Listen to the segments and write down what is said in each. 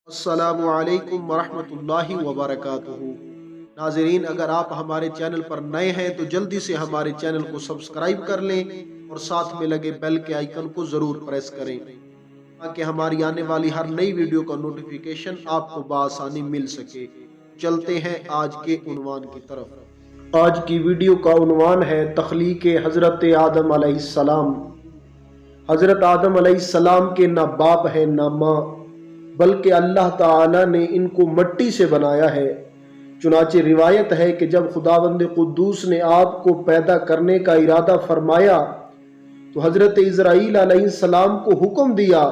السلام علیکم ورحمۃ اللہ وبرکاتہ۔ ناظرین، اگر آپ ہمارے چینل پر نئے ہیں تو جلدی سے ہمارے چینل کو سبسکرائب کر لیں اور ساتھ میں لگے بیل کے آئیکن کو ضرور پریس کریں تاکہ ہماری آنے والی ہر نئی ویڈیو کا نوٹیفیکیشن آپ کو بآسانی مل سکے۔ چلتے ہیں آج کے عنوان کی طرف۔ آج کی ویڈیو کا عنوان ہے تخلیق حضرت آدم علیہ السلام۔ حضرت آدم علیہ السلام کے نہ باپ ہے نہ ماں، بلکہ اللہ تعالی نے ان کو مٹی سے بنایا ہے۔ چنانچہ روایت ہے کہ جب خداوند قدوس نے آپ کو پیدا کرنے کا ارادہ فرمایا تو حضرت اسرائیل علیہ السلام کو حکم دیا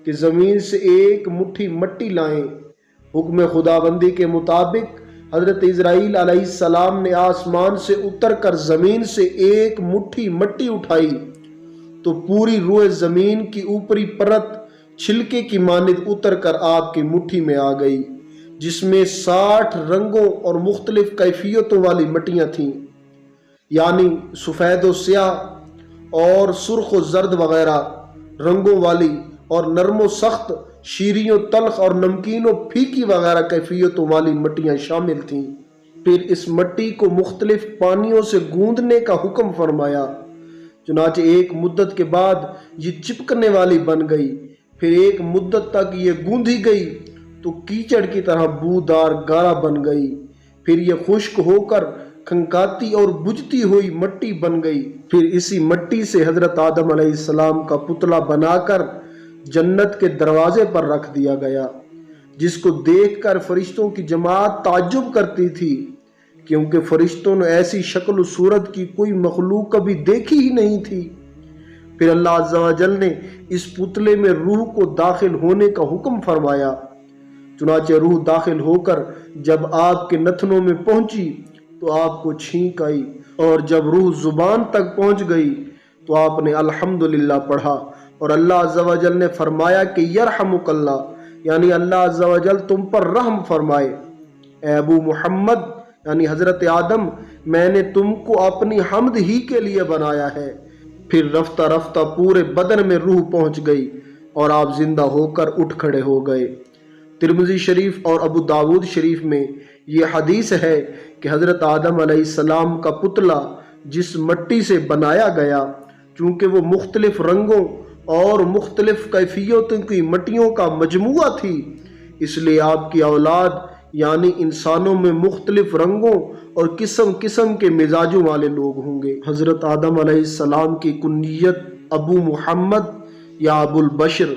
کہ زمین سے ایک مٹھی مٹی لائیں۔ حکم خداوندی کے مطابق حضرت اسرائیل علیہ السلام نے آسمان سے اتر کر زمین سے ایک مٹھی مٹی اٹھائی تو پوری روح زمین کی اوپری پرت چھلکے کی مانند اتر کر آپ کی مٹھی میں آ گئی، جس میں 60 رنگوں اور مختلف کیفیتوں والی مٹیاں تھیں، یعنی سفید و سیاہ اور سرخ و زرد وغیرہ رنگوں والی، اور نرم و سخت، شیریں و تلخ اور نمکین و پھیکی وغیرہ کیفیتوں والی مٹیاں شامل تھیں۔ پھر اس مٹی کو مختلف پانیوں سے گوندنے کا حکم فرمایا، چنانچہ ایک مدت کے بعد یہ چپکنے والی بن گئی۔ پھر ایک مدت تک یہ گوندھی گئی تو کیچڑ کی طرح بودار گارا بن گئی۔ پھر یہ خشک ہو کر کھنکاتی اور بجھتی ہوئی مٹی بن گئی۔ پھر اسی مٹی سے حضرت آدم علیہ السلام کا پتلا بنا کر جنت کے دروازے پر رکھ دیا گیا، جس کو دیکھ کر فرشتوں کی جماعت تعجب کرتی تھی، کیونکہ فرشتوں نے ایسی شکل و صورت کی کوئی مخلوق کبھی دیکھی ہی نہیں تھی۔ پھر اللہ عز و جل نے اس پتلے میں روح کو داخل ہونے کا حکم فرمایا، چنانچہ روح داخل ہو کر جب آپ کے نتنوں میں پہنچی تو آپ کو چھینک آئی، اور جب روح زبان تک پہنچ گئی تو آپ نے الحمدللہ پڑھا، اور اللہ عز و جل نے فرمایا کہ یرحمک اللہ، یعنی اللہ عز و جل تم پر رحم فرمائے۔ اے ابو محمد یعنی حضرت آدم، میں نے تم کو اپنی حمد ہی کے لیے بنایا ہے۔ پھر رفتہ رفتہ پورے بدن میں روح پہنچ گئی اور آپ زندہ ہو کر اٹھ کھڑے ہو گئے۔ ترمذی شریف اور ابو داود شریف میں یہ حدیث ہے کہ حضرت آدم علیہ السلام کا پتلا جس مٹی سے بنایا گیا، چونکہ وہ مختلف رنگوں اور مختلف کیفیتوں کی مٹیوں کا مجموعہ تھی، اس لیے آپ کی اولاد یعنی انسانوں میں مختلف رنگوں اور قسم قسم کے مزاجوں والے لوگ ہوں گے۔ حضرت آدم علیہ السلام کی کنیت ابو محمد یا ابو البشر،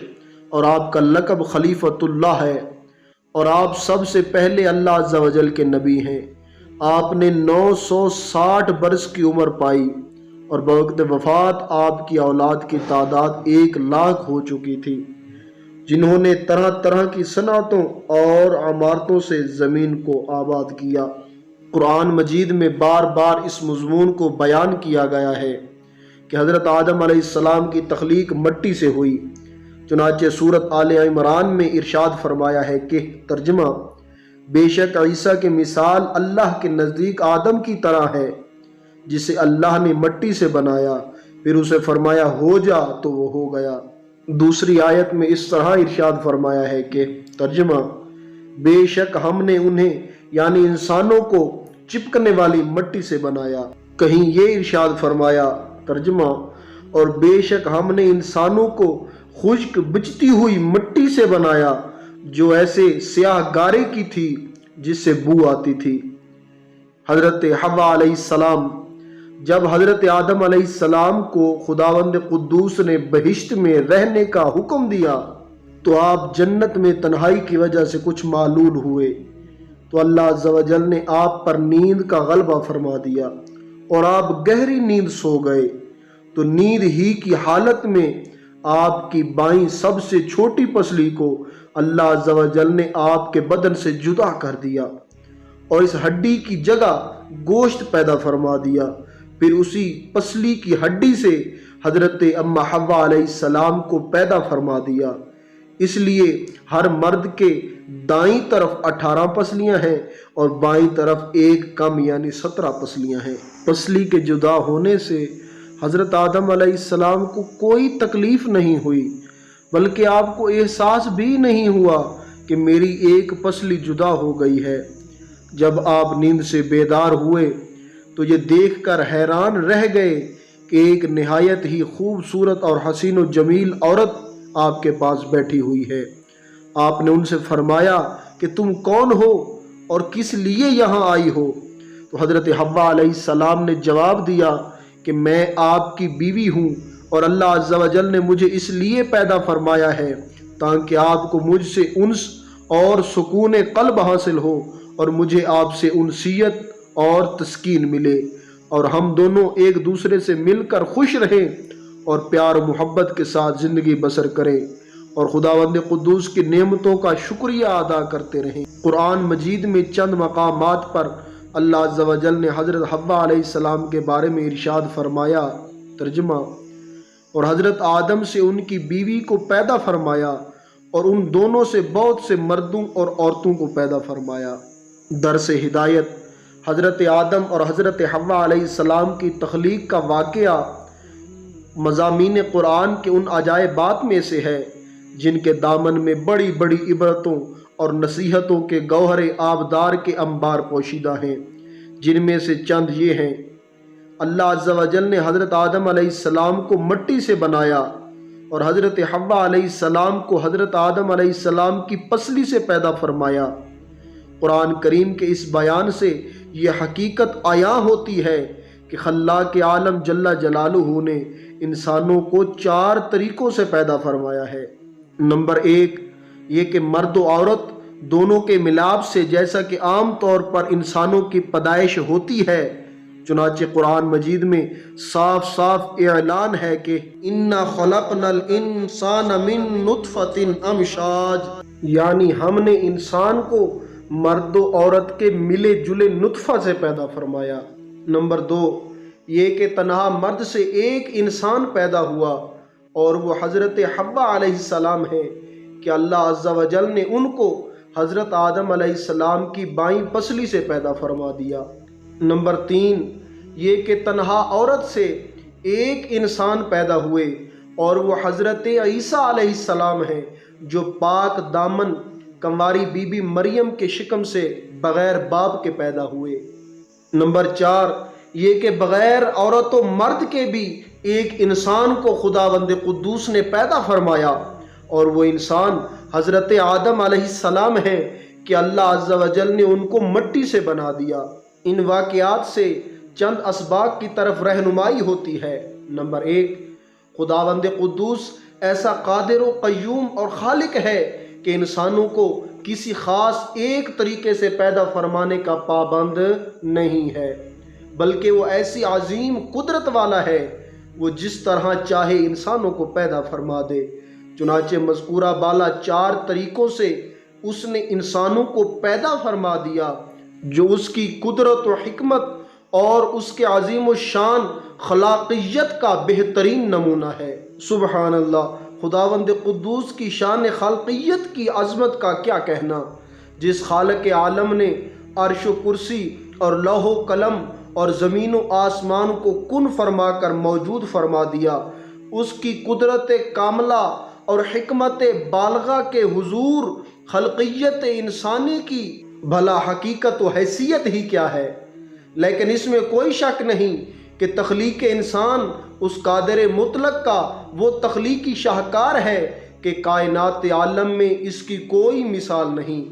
اور آپ کا لقب خلیفۃ اللہ ہے، اور آپ سب سے پہلے اللہ عز و جل کے نبی ہیں۔ آپ نے 960 برس کی عمر پائی، اور بوقت وفات آپ کی اولاد کی تعداد 1 لاکھ ہو چکی تھی، جنہوں نے طرح طرح کی صنعتوں اور عمارتوں سے زمین کو آباد کیا۔ قرآن مجید میں بار بار اس مضمون کو بیان کیا گیا ہے کہ حضرت آدم علیہ السلام کی تخلیق مٹی سے ہوئی۔ چنانچہ سورۃ آل عمران میں ارشاد فرمایا ہے کہ ترجمہ: بے شک عیسیٰ کی مثال اللہ کے نزدیک آدم کی طرح ہے، جسے اللہ نے مٹی سے بنایا، پھر اسے فرمایا ہو جا تو وہ ہو گیا۔ دوسری آیت میں اس طرح ارشاد فرمایا ہے کہ ترجمہ: بے شک ہم نے انہیں یعنی انسانوں کو چپکنے والی مٹی سے بنایا۔ کہیں یہ ارشاد فرمایا ترجمہ: اور بے شک ہم نے انسانوں کو خشک بجھتی ہوئی مٹی سے بنایا جو ایسے سیاہ گارے کی تھی جس سے بو آتی تھی۔ حضرت حوا علیہ السلام، جب حضرت آدم علیہ السلام کو خداوند قدوس نے بہشت میں رہنے کا حکم دیا تو آپ جنت میں تنہائی کی وجہ سے کچھ معلول ہوئے، تو اللہ عز و جل نے آپ پر نیند کا غلبہ فرما دیا اور آپ گہری نیند سو گئے، تو نیند ہی کی حالت میں آپ کی بائیں سب سے چھوٹی پسلی کو اللہ عز و جل نے آپ کے بدن سے جدا کر دیا اور اس ہڈی کی جگہ گوشت پیدا فرما دیا۔ پھر اسی پسلی کی ہڈی سے حضرت اما حوا علیہ السلام کو پیدا فرما دیا۔ اس لیے ہر مرد کے دائیں طرف 18 پسلیاں ہیں اور بائیں طرف ایک کم یعنی 17 پسلیاں ہیں۔ پسلی کے جدا ہونے سے حضرت آدم علیہ السلام کو کوئی تکلیف نہیں ہوئی، بلکہ آپ کو احساس بھی نہیں ہوا کہ میری ایک پسلی جدا ہو گئی ہے۔ جب آپ نیند سے بیدار ہوئے تو یہ دیکھ کر حیران رہ گئے کہ ایک نہایت ہی خوبصورت اور حسین و جمیل عورت آپ کے پاس بیٹھی ہوئی ہے۔ آپ نے ان سے فرمایا کہ تم کون ہو اور کس لیے یہاں آئی ہو؟ تو حضرت حوا علیہ السلام نے جواب دیا کہ میں آپ کی بیوی ہوں اور اللہ عز و جل نے مجھے اس لیے پیدا فرمایا ہے تاکہ آپ کو مجھ سے انس اور سکون قلب حاصل ہو اور مجھے آپ سے انسیت اور تسکین ملے، اور ہم دونوں ایک دوسرے سے مل کر خوش رہیں اور پیار و محبت کے ساتھ زندگی بسر کریں اور خداوند قدوس کی نعمتوں کا شکریہ ادا کرتے رہیں۔ قرآن مجید میں چند مقامات پر اللہ عز و جل نے حضرت حوا علیہ السلام کے بارے میں ارشاد فرمایا۔ ترجمہ: اور حضرت آدم سے ان کی بیوی کو پیدا فرمایا اور ان دونوں سے بہت سے مردوں اور عورتوں کو پیدا فرمایا۔ درس ہدایت: حضرت آدم اور حضرت حوا علیہ السلام کی تخلیق کا واقعہ مضامین قرآن کے ان عجائبات میں سے ہے جن کے دامن میں بڑی بڑی عبرتوں اور نصیحتوں کے گوہر آبدار کے انبار پوشیدہ ہیں، جن میں سے چند یہ ہیں۔ اللہ عز و جل نے حضرت آدم علیہ السلام کو مٹی سے بنایا اور حضرت حوا علیہ السلام کو حضرت آدم علیہ السلام کی پسلی سے پیدا فرمایا۔ قرآن کریم کے اس بیان سے یہ حقیقت عیاں ہوتی ہے کہ خلاق عالم جل جلالہ نے انسانوں کو 4 طریقوں سے پیدا فرمایا ہے۔ نمبر 1، یہ کہ مرد و عورت دونوں کے ملاپ سے، جیسا کہ عام طور پر انسانوں کی پیدائش ہوتی ہے، چنانچہ قرآن مجید میں صاف صاف اعلان ہے کہ اِنَّا خَلَقْنَا الْإِنسَانَ مِن نُطْفَةٍ أَمْشَاجٍ، یعنی ہم نے انسان کو مرد و عورت کے ملے جلے نطفہ سے پیدا فرمایا۔ نمبر 2، یہ کہ تنہا مرد سے ایک انسان پیدا ہوا اور وہ حضرت حوا علیہ السلام ہے کہ اللہ عز و جل نے ان کو حضرت آدم علیہ السلام کی بائیں پسلی سے پیدا فرما دیا۔ نمبر 3، یہ کہ تنہا عورت سے ایک انسان پیدا ہوئے اور وہ حضرت عیسیٰ علیہ السلام ہے جو پاک دامن کنواری بی بی مریم کے شکم سے بغیر باپ کے پیدا ہوئے۔ نمبر 4، یہ کہ بغیر عورت و مرد کے بھی ایک انسان کو خداوند قدوس نے پیدا فرمایا اور وہ انسان حضرت آدم علیہ السلام ہے کہ اللہ عز و جل نے ان کو مٹی سے بنا دیا۔ ان واقعات سے چند اسباق کی طرف رہنمائی ہوتی ہے۔ نمبر 1، خداوند قدوس ایسا قادر و قیوم اور خالق ہے کہ انسانوں کو کسی خاص ایک طریقے سے پیدا فرمانے کا پابند نہیں ہے، بلکہ وہ ایسی عظیم قدرت والا ہے، وہ جس طرح چاہے انسانوں کو پیدا فرما دے۔ چنانچہ مذکورہ بالا 4 طریقوں سے اس نے انسانوں کو پیدا فرما دیا، جو اس کی قدرت و حکمت اور اس کے عظیم و شان خلاقیت کا بہترین نمونہ ہے۔ سبحان اللہ، خداوند قدوس کی شان خالقیت کی عظمت کا کیا کہنا، جس خالق عالم نے عرش و کرسی اور لوح و قلم اور زمین و آسمان کو کن فرما کر موجود فرما دیا، اس کی قدرت کاملہ اور حکمت بالغہ کے حضور خلقیت انسانی کی بھلا حقیقت و حیثیت ہی کیا ہے۔ لیکن اس میں کوئی شک نہیں کہ تخلیق انسان اس قادر مطلق کا وہ تخلیقی شاہکار ہے کہ کائنات عالم میں اس کی کوئی مثال نہیں،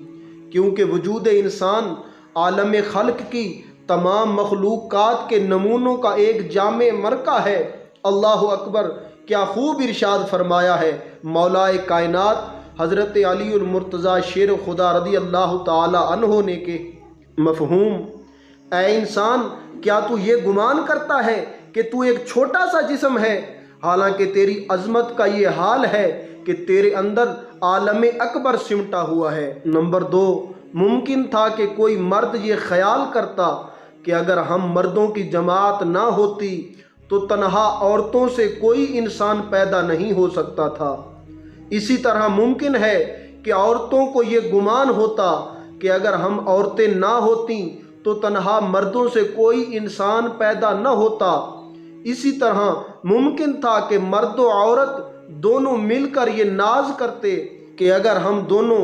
کیونکہ وجود انسان عالم خلق کی تمام مخلوقات کے نمونوں کا ایک جامع مرکہ ہے۔ اللہ اکبر، کیا خوب ارشاد فرمایا ہے مولا کائنات حضرت علی المرتضیٰ شیر خدا رضی اللہ تعالی عنہ نے کہ مفہوم: اے انسان، کیا تو یہ گمان کرتا ہے کہ تو ایک چھوٹا سا جسم ہے، حالانکہ تیری عظمت کا یہ حال ہے کہ تیرے اندر عالم اکبر سمٹا ہوا ہے۔ نمبر 2، ممکن تھا کہ کوئی مرد یہ خیال کرتا کہ اگر ہم مردوں کی جماعت نہ ہوتی تو تنہا عورتوں سے کوئی انسان پیدا نہیں ہو سکتا تھا۔ اسی طرح ممکن ہے کہ عورتوں کو یہ گمان ہوتا کہ اگر ہم عورتیں نہ ہوتیں تو تنہا مردوں سے کوئی انسان پیدا نہ ہوتا۔ اسی طرح ممکن تھا کہ مرد و عورت دونوں مل کر یہ ناز کرتے کہ اگر ہم دونوں